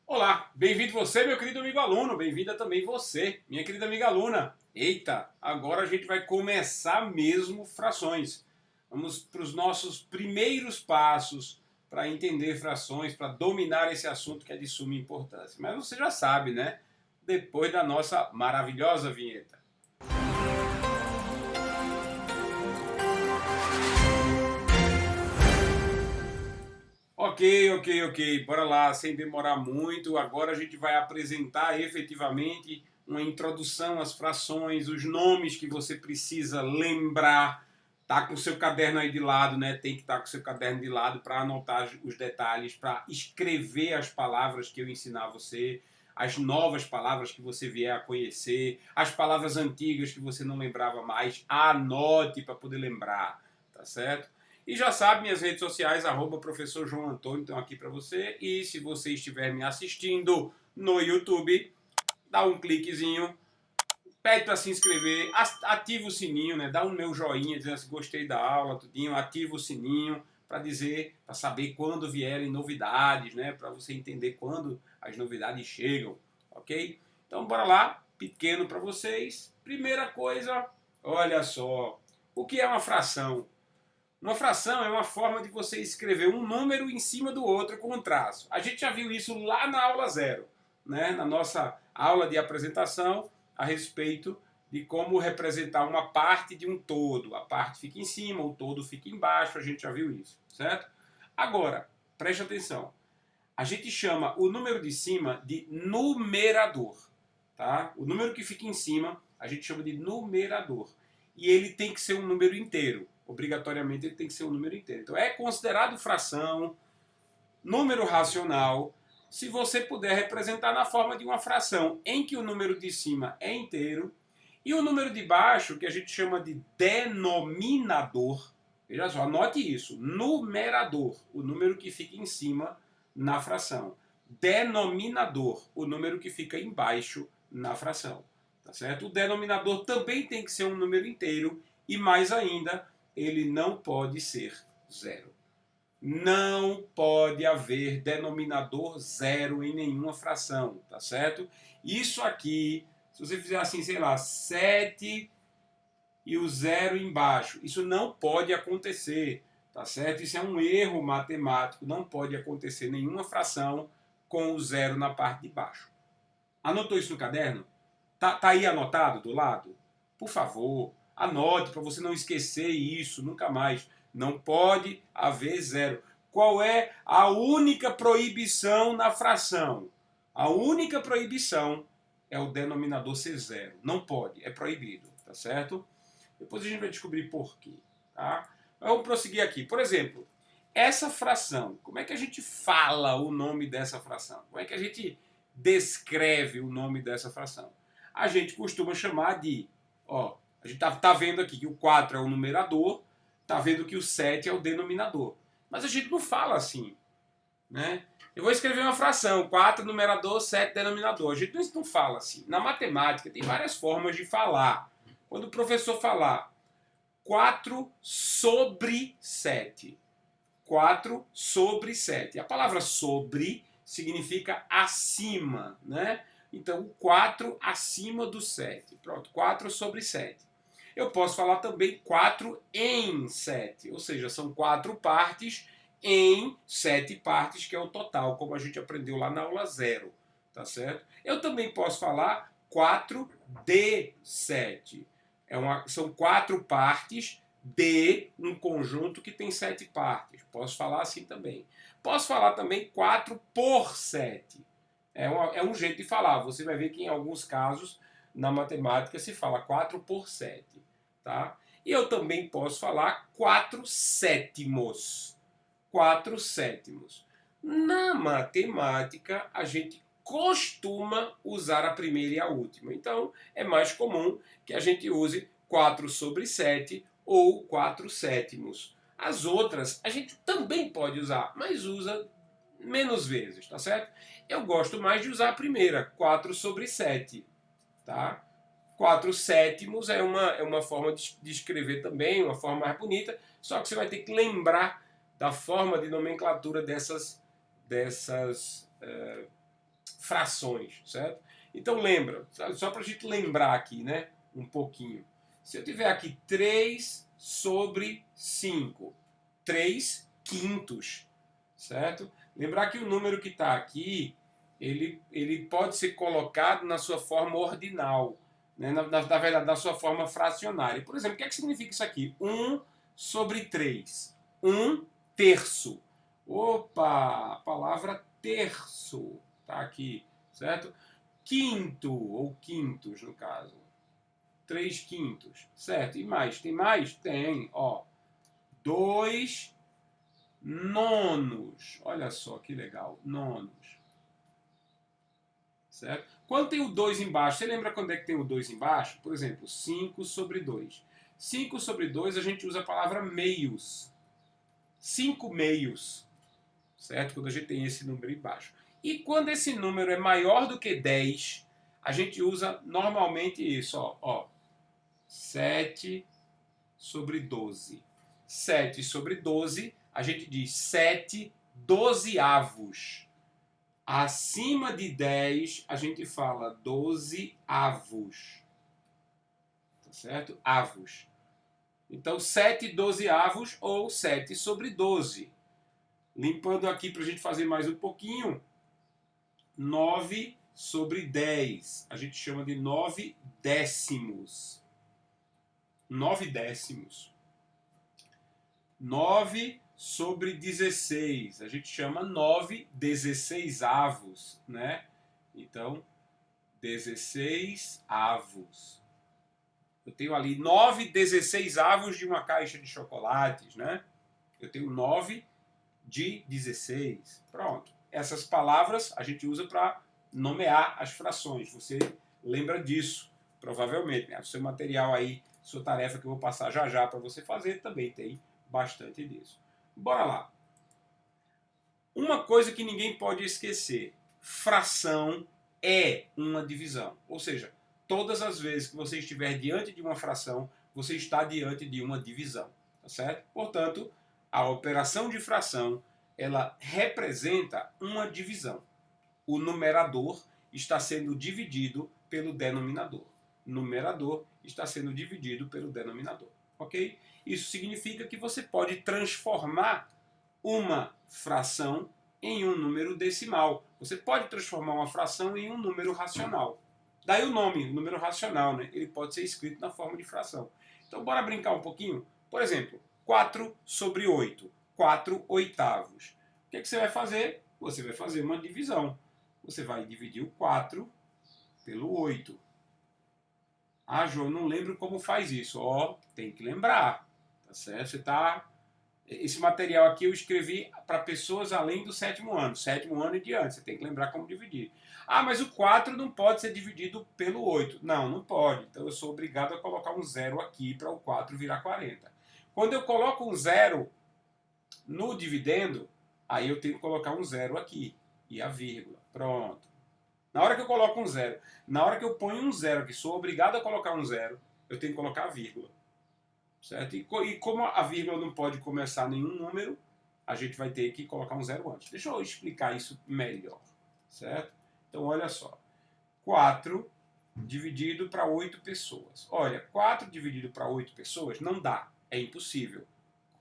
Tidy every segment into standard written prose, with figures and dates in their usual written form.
Olá, bem-vindo você, meu querido amigo aluno, bem-vinda também você, minha querida amiga aluna. Eita, agora a gente vai começar mesmo frações. Vamos para os nossos primeiros passos para entender frações, para dominar esse assunto que é de suma importância. Mas você já sabe, né? Depois da nossa maravilhosa vinheta. Ok. Bora lá, sem demorar muito. Agora a gente vai apresentar efetivamente uma introdução às frações, os nomes que você precisa lembrar. Tá com o seu caderno aí de lado, né? Tem que estar com o seu caderno de lado para anotar os detalhes, para escrever as palavras que eu ensinar a você, as novas palavras que você vier a conhecer, as palavras antigas que você não lembrava mais. Anote para poder lembrar, tá certo? E já sabe, minhas redes sociais, professor João Antônio, estão aqui para você. E se você estiver me assistindo no YouTube, dá um cliquezinho, pede para se inscrever, ativa o sininho, né? Dá um meu joinha dizendo assim, gostei da aula, tudinho, ativa o sininho para dizer, para saber quando vierem novidades, né? Para você entender quando as novidades chegam, ok? Então bora lá, pequeno para vocês. Primeira coisa, olha só, o que é uma fração? Uma fração é uma forma de você escrever um número em cima do outro com um traço. A gente já viu isso lá na aula zero, né? Na nossa aula de apresentação a respeito de como representar uma parte de um todo. A parte fica em cima, o todo fica embaixo, a gente já viu isso, certo? Agora, preste atenção. A gente chama o número de cima de numerador, tá? O número que fica em cima a gente chama de numerador. E ele tem que ser um número inteiro. Obrigatoriamente ele tem que ser um número inteiro. Então é considerado fração, número racional, se você puder representar na forma de uma fração em que o número de cima é inteiro e o número de baixo, que a gente chama de denominador, veja só, anote isso, numerador, o número que fica em cima na fração. Denominador, o número que fica embaixo na fração. Tá certo? O denominador também tem que ser um número inteiro e, mais ainda, ele não pode ser zero. Não pode haver denominador zero em nenhuma fração, tá certo? Isso aqui, se você fizer assim, sei lá, 7 e o zero embaixo, isso não pode acontecer, tá certo? Isso é um erro matemático, não pode acontecer nenhuma fração com o zero na parte de baixo. Anotou isso no caderno? Tá aí anotado do lado? Por favor, anote para você não esquecer isso nunca mais. Não pode haver zero. Qual é a única proibição na fração? A única proibição é o denominador ser zero. Não pode, é proibido, tá certo? Depois a gente vai descobrir por quê, tá? Vamos prosseguir aqui. Por exemplo, essa fração, como é que a gente fala o nome dessa fração? Como é que a gente descreve o nome dessa fração? A gente costuma chamar de, ó, a gente tá vendo aqui que o 4 é o numerador, tá vendo que o 7 é o denominador. Mas a gente não fala assim, né? Eu vou escrever uma fração, 4 numerador, 7 denominador. A gente não fala assim. Na matemática tem várias formas de falar. Quando o professor falar 4 sobre 7, 4 sobre 7. A palavra sobre significa acima, né? Então, o 4 acima do 7. Pronto, 4 sobre 7. Eu posso falar também 4 em 7, ou seja, são 4 partes em 7 partes, que é o total, como a gente aprendeu lá na aula 0, tá certo? Eu também posso falar 4 de 7. São 4 partes de um conjunto que tem 7 partes. Posso falar assim também. Posso falar também 4 por 7. É um jeito de falar. Você vai ver que em alguns casos na matemática se fala 4 por 7. Tá? E eu também posso falar 4 sétimos. 4 sétimos. Na matemática, a gente costuma usar a primeira e a última. Então, é mais comum que a gente use 4 sobre 7 ou 4 sétimos. As outras a gente também pode usar, mas usa menos vezes, tá certo? Eu gosto mais de usar a primeira, 4 sobre 7, tá? 4 sétimos é uma forma de escrever também, uma forma mais bonita, só que você vai ter que lembrar da forma de nomenclatura dessas frações, certo? Então lembra, só para a gente lembrar aqui, né, um pouquinho. Se eu tiver aqui 3 sobre 5, 3 quintos, certo? Lembrar que o número que está aqui, ele pode ser colocado na sua forma ordinal, né? Na verdade, na sua forma fracionária. Por exemplo, o que é que significa isso aqui? 1 sobre 3. 1 terço. Opa, a palavra terço está aqui, certo? Quinto, ou quintos no caso. 3 quintos, certo? E mais? Tem mais? Tem, ó. 2 nonos. Olha só que legal, nonos. Certo? Quando tem o 2 embaixo, você lembra quando é que tem o 2 embaixo? Por exemplo, 5 sobre 2. 5 sobre 2 a gente usa a palavra meios. 5 meios. Certo? Quando a gente tem esse número embaixo. E quando esse número é maior do que 10, a gente usa normalmente isso, ó. 7 sobre 12. 7 sobre 12, a gente diz 7 dozeavos. Acima de 10, a gente fala 12 avos. Tá certo? Avos. Então, 7 dozeavos ou 7 sobre 12. Limpando aqui para a gente fazer mais um pouquinho. 9 sobre 10. A gente chama de 9 décimos. 9 décimos. 9 sobre 16. A gente chama 9 dezesseisavos, né? Então, 16 avos. Eu tenho ali 9 dezesseisavos de uma caixa de chocolates, né? Eu tenho 9 de 16. Pronto. Essas palavras a gente usa para nomear as frações. Você lembra disso, provavelmente, né? O seu material aí, sua tarefa que eu vou passar já já para você fazer, também tem bastante disso. Bora lá. Uma coisa que ninguém pode esquecer: fração é uma divisão. Ou seja, todas as vezes que você estiver diante de uma fração, você está diante de uma divisão. Tá certo? Portanto, a operação de fração, ela representa uma divisão. O numerador está sendo dividido pelo denominador. O numerador está sendo dividido pelo denominador. Ok? Isso significa que você pode transformar uma fração em um número decimal. Você pode transformar uma fração em um número racional. Daí o nome, número racional, né? Ele pode ser escrito na forma de fração. Então, bora brincar um pouquinho? Por exemplo, 4 sobre 8. 4 oitavos. O que você vai fazer? Você vai fazer uma divisão. Você vai dividir o 4 pelo 8. Ah, João, não lembro como faz isso. Ó, tem que lembrar. Tá certo? Você tá... Esse material aqui eu escrevi para pessoas além do 7º ano. 7º ano e diante. Você tem que lembrar como dividir. Ah, mas o 4 não pode ser dividido pelo 8. Não, não pode. Então eu sou obrigado a colocar um 0 aqui para o 4 virar 40. Quando eu coloco um 0 no dividendo, aí eu tenho que colocar um 0 aqui. E a vírgula. Pronto. Na hora que eu coloco um 0, na hora que eu ponho um 0 aqui, sou obrigado a colocar um 0, eu tenho que colocar a vírgula. Certo? E como a vírgula não pode começar nenhum número, a gente vai ter que colocar um 0 antes. Deixa eu explicar isso melhor. Certo? Então, olha só. 4 dividido para 8 pessoas. Olha, 4 dividido para 8 pessoas não dá. É impossível.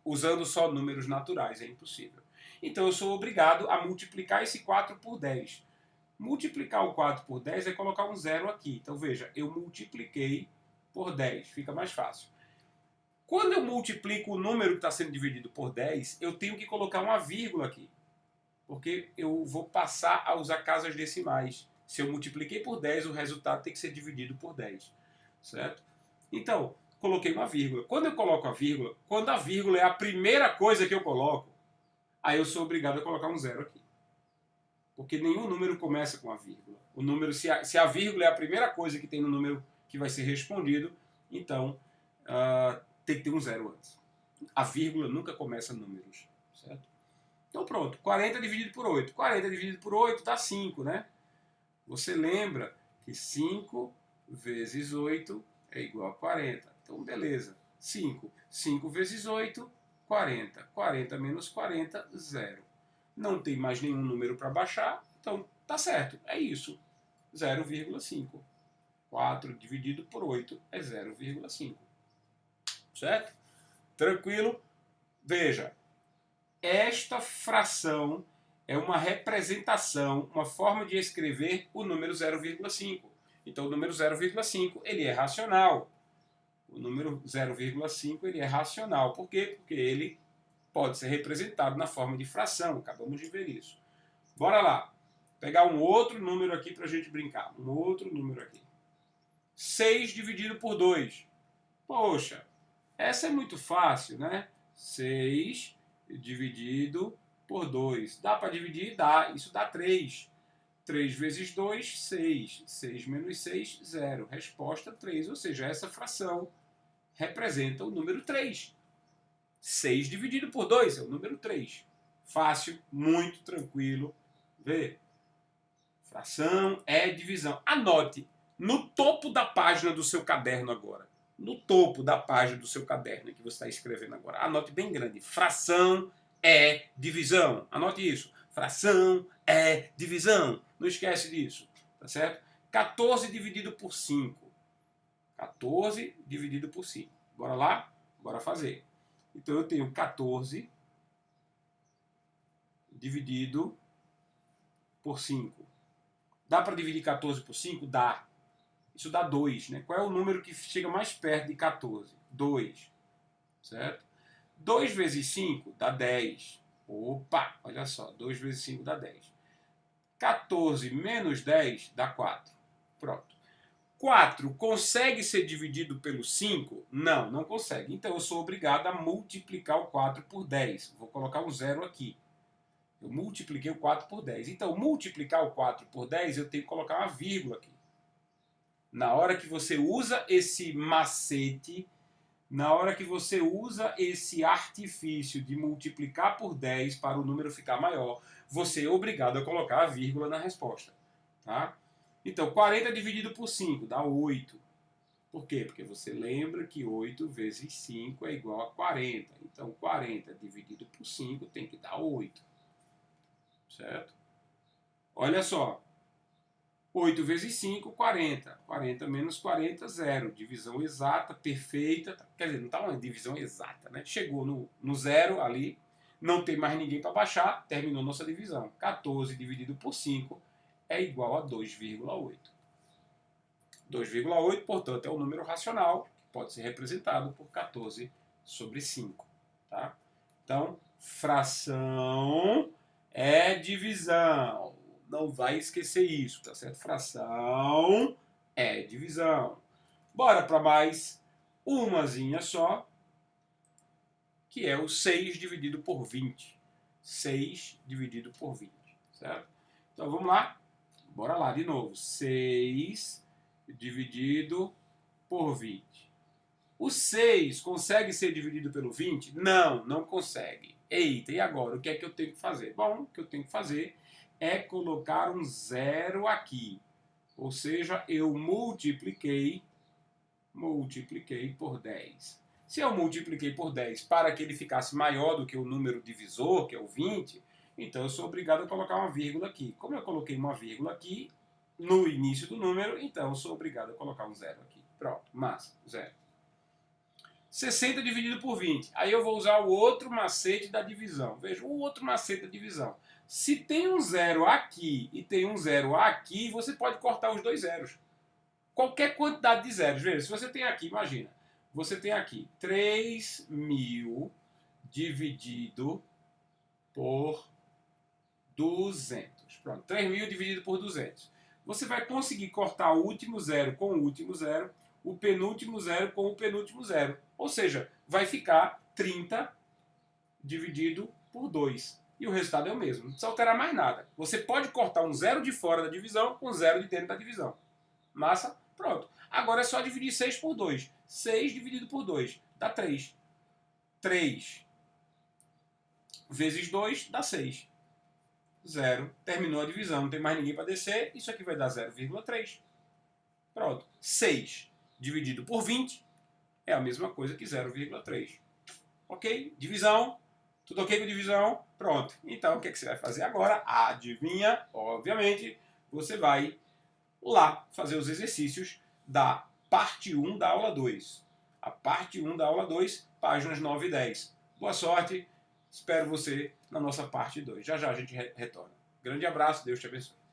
Usando só números naturais, é impossível. Então, eu sou obrigado a multiplicar esse 4 por 10. Multiplicar o 4 por 10 é colocar um 0 aqui. Então, veja, eu multipliquei por 10. Fica mais fácil. Quando eu multiplico o número que está sendo dividido por 10, eu tenho que colocar uma vírgula aqui. Porque eu vou passar a usar casas decimais. Se eu multipliquei por 10, o resultado tem que ser dividido por 10. Certo? Então, coloquei uma vírgula. Quando eu coloco a vírgula, quando a vírgula é a primeira coisa que eu coloco, aí eu sou obrigado a colocar um 0 aqui. Porque nenhum número começa com a vírgula. O número, se a vírgula é a primeira coisa que tem no número que vai ser respondido, então tem que ter um 0 antes. A vírgula nunca começa números. Certo? Então pronto, 40 dividido por 8. 40 dividido por 8 dá 5, né? Você lembra que 5 vezes 8 é igual a 40. Então beleza. 5. 5 vezes 8, 40. 40 menos 40, 0. Não tem mais nenhum número para baixar, então Tá certo, é isso. 0,5. 4 dividido por 8 é 0,5. Certo? Tranquilo? Veja, esta fração é uma representação, uma forma de escrever o número 0,5. Então, o número 0,5 ele é racional. O número 0,5 ele é racional. Por quê? Porque ele pode ser representado na forma de fração. Acabamos de ver isso. Bora lá. Pegar um outro número aqui para a gente brincar. Um outro número aqui. 6 dividido por 2. Poxa, essa é muito fácil, né? 6 dividido por 2. Dá para dividir? Dá. Isso dá 3. 3 vezes 2, 6. 6 menos 6, 0. Resposta 3. Ou seja, essa fração representa o número 3. 6 dividido por 2 é o número 3. Fácil, muito tranquilo. Vê. Fração é divisão. Anote no topo da página do seu caderno agora. No topo da página do seu caderno que você está escrevendo agora. Anote bem grande. Fração é divisão. Anote isso. Fração é divisão. Não esquece disso. Tá certo? 14 dividido por 5. 14 dividido por 5. Bora lá? Bora fazer. Então eu tenho 14 dividido por 5. Dá para dividir 14 por 5? Dá. Isso dá 2, né? Qual é o número que chega mais perto de 14? 2. Certo? 2 vezes 5 dá 10. Opa, olha só. 2 vezes 5 dá 10. 14 menos 10 dá 4. Pronto. 4 consegue ser dividido pelo 5? Não, não consegue. Então eu sou obrigado a multiplicar o 4 por 10. Vou colocar um 0 aqui. Eu multipliquei o 4 por 10. Então, multiplicar o 4 por 10, eu tenho que colocar uma vírgula aqui. Na hora que você usa esse macete, na hora que você usa esse artifício de multiplicar por 10 para o número ficar maior, você é obrigado a colocar a vírgula na resposta. Tá? Então, 40 dividido por 5 dá 8. Por quê? Porque você lembra que 8 vezes 5 é igual a 40. Então, 40 dividido por 5 tem que dar 8. Certo? Olha só. 8 vezes 5, 40. 40 menos 40, 0. Divisão exata, perfeita. Quer dizer, não está uma divisão exata, né? Chegou no zero ali, não tem mais ninguém para baixar, terminou nossa divisão. 14 dividido por 5 é igual a 2,8. 2,8, portanto, é um número racional, que pode ser representado por 14 sobre 5. Tá? Então, fração é divisão. Não vai esquecer isso, tá certo? Fração é divisão. Bora para mais umazinha só, que é o 6 dividido por 20. 6 dividido por 20, certo? Então vamos lá. Bora lá de novo. 6 dividido por 20. O 6 consegue ser dividido pelo 20? Não, não consegue. Eita, e agora? O que é que eu tenho que fazer? Bom, o que eu tenho que fazer é colocar um 0 aqui. Ou seja, eu multipliquei por 10. Se eu multipliquei por 10 para que ele ficasse maior do que o número divisor, que é o 20, então eu sou obrigado a colocar uma vírgula aqui. Como eu coloquei uma vírgula aqui no início do número, então eu sou obrigado a colocar um 0 aqui. Pronto, massa, 0. 60 dividido por 20. Aí eu vou usar o outro macete da divisão. Veja, o outro macete da divisão. Se tem um 0 aqui e tem um 0 aqui, você pode cortar os dois zeros. Qualquer quantidade de zeros. Veja, se você tem aqui, imagina, você tem aqui 3.000 dividido por 200. Pronto, 3.000 dividido por 200. Você vai conseguir cortar o último zero com o último zero, o penúltimo zero com o penúltimo zero. Ou seja, vai ficar 30 dividido por 2. E o resultado é o mesmo. Não precisa alterar mais nada. Você pode cortar um zero de fora da divisão com um zero de dentro da divisão. Massa? Pronto. Agora é só dividir 6 por 2. 6 dividido por 2 dá 3. 3 vezes 2 dá 6. 0. Terminou a divisão. Não tem mais ninguém para descer. Isso aqui vai dar 0,3. Pronto. 6 dividido por 20 é a mesma coisa que 0,3. Ok? Divisão Tudo ok com divisão? Pronto. Então, o que, é que você vai fazer agora? Adivinha? Obviamente, você vai lá fazer os exercícios da parte 1 da aula 2. A parte 1 da aula 2, páginas 9 e 10. Boa sorte, espero você na nossa parte 2. Já já a gente retorna. Grande abraço, Deus te abençoe.